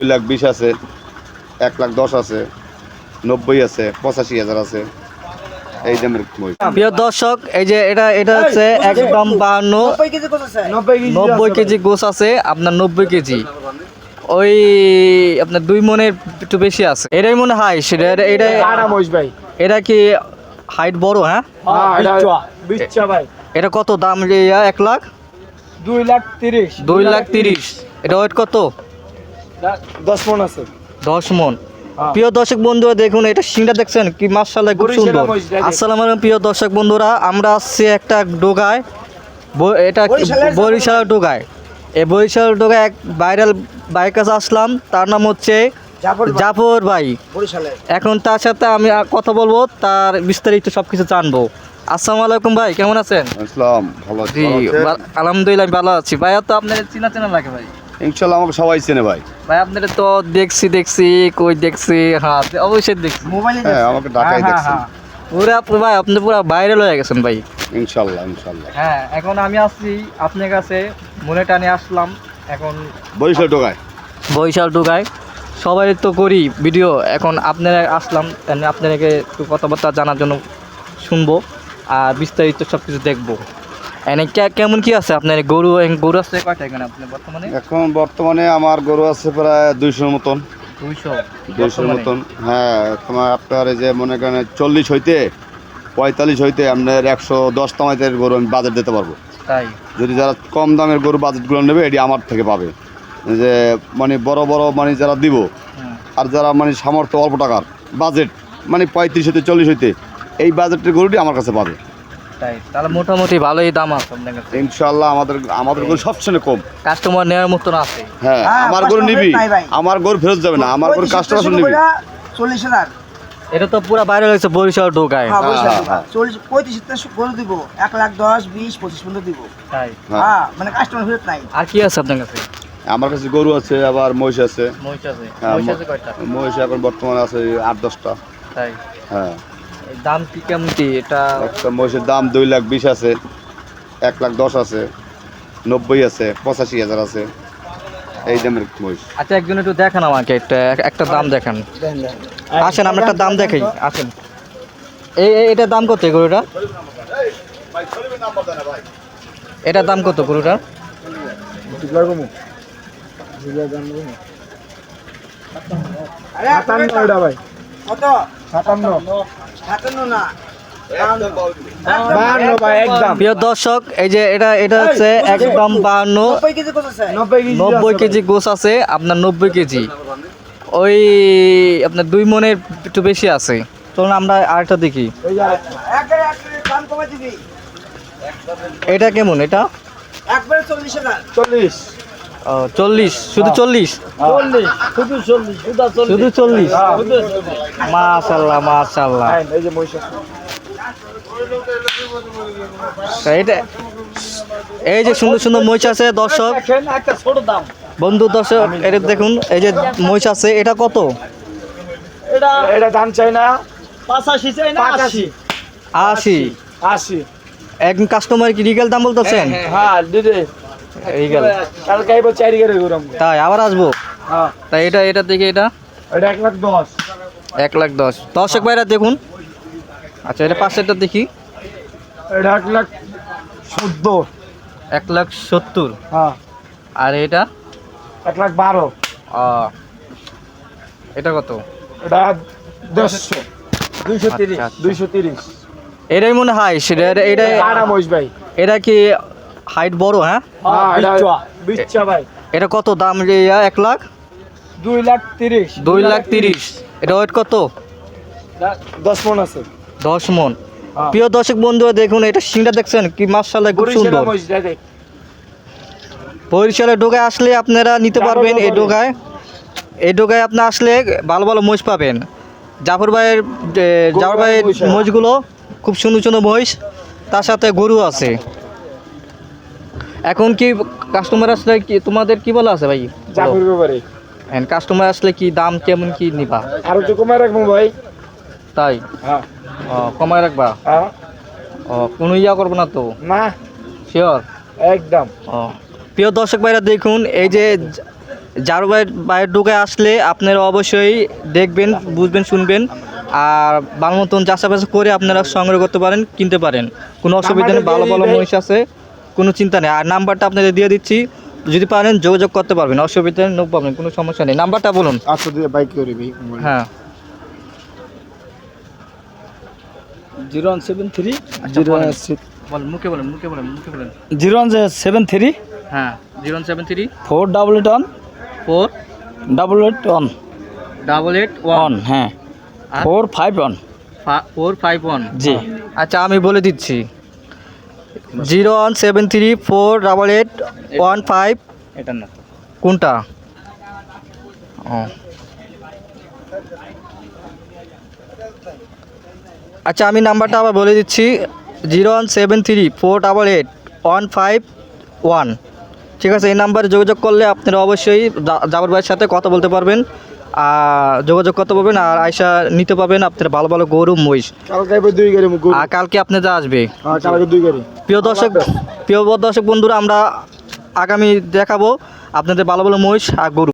2,20,000 আছে, 1,10,000 আছে, 90 আছে, 85,000 আছে, এই দামের মহিষ। প্রিয় দর্শক, এই যে এটা হচ্ছে একদম 90 কেজি গোছ আছে, আপনার 90 কেজি ওই আপনার 2 মনের একটু বেশি আছে। এটাই মনে হয় সেটা এটা কি হাইট বড়? হ্যাঁ, এটা কত দাম? 1 লাখ 2,30,000। এটা ওয়েট কত? 10 মণ আছে। 10 মণ। প্রিয় দর্শক বন্ধুরা দেখুন, এটা সিংটা দেখছেন কি মাশাআল্লাহ, খুব সুন্দর। আসসালামু আলাইকুম প্রিয় দর্শক বন্ধুরা, আমরা আসছি একটা ডোগায়, এটা বরিশালের ডোগায়। এই বরিশালের ডোগায় এক ভাইরাল বাইক কাছে আসলাম, তার নাম হচ্ছে জাফর ভাই। এখন তার সাথে আমি কথা বলবো, তার বিস্তারিত সবকিছু জানবো। আসসালামু আলাইকুম ভাই, কেমন আছেন? আসসালাম, ভালো আছি। জি আলহামদুলিল্লাহ আমি ভালো আছি। ভাই তো আপনার চেনা লাগে ভাই? ইনশাআল্লাহ আমাকে সবাই চেনে ভাই। ভাই আপনার তো দেখছি হ্যাঁ, অবশ্যই দেখছি মোবাইলে। হ্যাঁ, আমাকে ঢাকায় দেখছেন। ভাই আপনি পুরো ভাইরাল হয়ে গেছেন ভাই। ইনশাআল্লাহ। হ্যাঁ, এখন আমি আসছি আপনার কাছে, মনে টানে আসলাম এখন বরিশাল ঢোকায়। সবাই তো করি ভিডিও, এখন আপনারা আসলাম, আপনাকে একটু কথাবার্তা জানার জন্য শুনবো আর বিস্তারিত সব কিছু দেখবো। এনে কেমন কি আছে আপনার গরু আছে কয়টা এখানে আপনি বর্তমানে? এখন বর্তমানে আমার গরু আছে প্রায় 200 মতন। 200 মতন। হ্যাঁ, তোমার আপনার এই যে মনে করেন 40 হইতে 45 হইতে আপনার 110 তামাইতের গরু আমি বাজেট দিতে পারবো। তাই যদি যারা কম দামের গরু বাজেটগুলো নেবে, এটি আমার থেকে পাবে। যে মানে বড় মানে যারা দিব, আর যারা মানে সামর্থ্য অল্প টাকার বাজেট, মানে 35 হইতে 40 হইতে, এই বাজেটের গরুটি আমার কাছে পাবে। তাই তাহলে মোটামুটি ভালোই দাম আছে আপনার কাছে। ইনশাআল্লাহ আমাদের গরু সবসময় কম, কাস্টমার নেওয়ার মতন আছে। হ্যাঁ, আমার গরু নিবি, আমার গরু ফেরত যাবে না, আমার গরু কাস্টমার নিবি। 40,000 এটা তো পুরো বাইরে হয়েছে বরিশাল ঢোকায়। 35 গরু দিব, 1,10,000, 20, 25 পর্যন্ত দিব। তাই হ্যাঁ, মানে কাস্টমার ফেরত নাই। আর কি আছে আপনার কাছে? আমার কাছে গরু আছে, আবার মহিষ আছে। হ্যাঁ, মহিষ আছে কয়টা? মহিষ এখন বর্তমানে আছে 8-10টা। তাই হ্যাঁ, দাম কি কেমন কি? এটা একটা মহিষের দাম 2,20,000 আছে, 1,10,000 আছে, 90 আছে, 85,000 আছে, এই দামের মহিষ। আচ্ছা, একজন একটু দেখান আমাকে, একটা দাম দেখান। আসেন আমরা একটা দাম দেখাই, আসেন। এটার দাম কত গরুটা? এটার দাম কত গরুটার? কত? 57 না। প্রিয় দর্শক, এই যে এটা হচ্ছে একদম 90 কেজি কত আছে? 90 কেজি গোছ আছে, আপনার 90 কেজি ওই আপনার 2 মনের একটু বেশি আছে। চলুন আমরা আরেকটা দেখি। একবারে দাম কমাই দিবি। এটা কেমন? এটা একবারে 40,000। 40, শুধু 40? শুধু 40? মাশাআল্লাহ। এটা এই যে সুন্দর মহিষ আছে দর্শক, বন্ধু দর্শক, এটা দেখুন, এই যে মহিষ আছে, এটা কত? এটা দাম চাই না 85, চাই না 80। একজন কাস্টমার কি রিগেল দাম বলতেছেন? হ্যাঁ দিদি, রিগেল কালকে আইবো 4 গেরে ঘুরাম। তাই আবার আসবো? হ্যাঁ, তাই এটা দেখে, এটা 1,10,000। 1,10,000 দর্শক ভাইরা দেখুন। আচ্ছা, এটা পাশেরটা দেখি। এটা 1,70,000। 1,70,000। হ্যাঁ, আর এটা 1,12,000। এটা কত? এটা 1,100, 230, আচ্ছা, আচ্ছা। 230। এটাই মনে হয় সেটা। এটা মহিষ ভাই। এটা কি হাইট বড়? হ্যাঁ, এটা বিচ্চা ভাই। এটা কত দাম? 1 লাখ 2,30,000। 2,30,000। এটা ওয়েট কত? 10 মণ আছে। 10 মণ। প্রিয় দর্শক বন্ধুরা দেখুন, এটা সিংটা দেখছেন কি মাশাআল্লাহ, খুব সুন্দর। বরিশালের ডোগায় আসলে আপনারা নিতে পারবেন। এই ডোগায় আপনি আসলে ভালো মহিষ পাবেন। জাফর ভাইয়ের মহিষগুলো খুব সুন্দর মহিষ, তার সাথে গরু আছে। এখন কি কাস্টমার আসলে কি তোমাদের কি বলা আছে ভাই? জাফর ব্যাপারে কাস্টমার আসলে কি দাম কেমন কি নিবা? আর একটু কমায় রাখবো ভাই। তাই হ্যাঁ, কমায় রাখবা? হ্যাঁ, কোনো করবো না তো? না, শিওর একদম। প্রিয় দর্শক ভাইরা দেখুন, এই যে জারু ভাইয়ের ডোকায় আসলে আপনারা অবশ্যই দেখবেন, বুঝবেন, শুনবেন আর ভালো মতন চাষাবাস করে আপনারা সংগ্রহ করতে পারেন, কিনতে পারেন, কোনো অসুবিধা নেই। ভালো ভালো মহিষ আছে, কোনো চিন্তা নেই। আর নাম্বারটা আপনাদের দিয়ে দিচ্ছি, যদি পারেন যোগাযোগ করতে পারবেন, অসুবিধা নেই, নো প্রবলেম, কোনো সমস্যা নেই। নাম্বারটা বলুন। আচ্ছা দিয়ে বাইক করে হ্যাঁ, 0173 বলেন, মুখে বলেন, মুখে বলেন, মুখে বলেন। 0173 হ্যাঁ, 0173 488 4 881 881 হ্যাঁ আর 451 451। জি। আচ্ছা আমি বলে দিচ্ছি, 0173 488 এটা না কোনটা? ও আচ্ছা, আমি নাম্বারটা আবার বলে দিচ্ছি, 0173 488 151। ঠিক আছে, এই নাম্বারে যোগাযোগ করলে আপনারা অবশ্যই জাবর ভাইয়ের সাথে কথা বলতে পারবেন, আর যোগাযোগ করতে পারবেন, আর আয়সা নিতে পারবেন আপনারা ভালো ভালো গরু মহিষ। কালকে 2 গাড়ি আর কালকে আপনাদের আসবে। কালকে 2 গাড়ি। প্রিয় দর্শক বন্ধুরা, আমরা আগামী দেখাবো আপনাদের ভালো ভালো মহিষ আর গরু।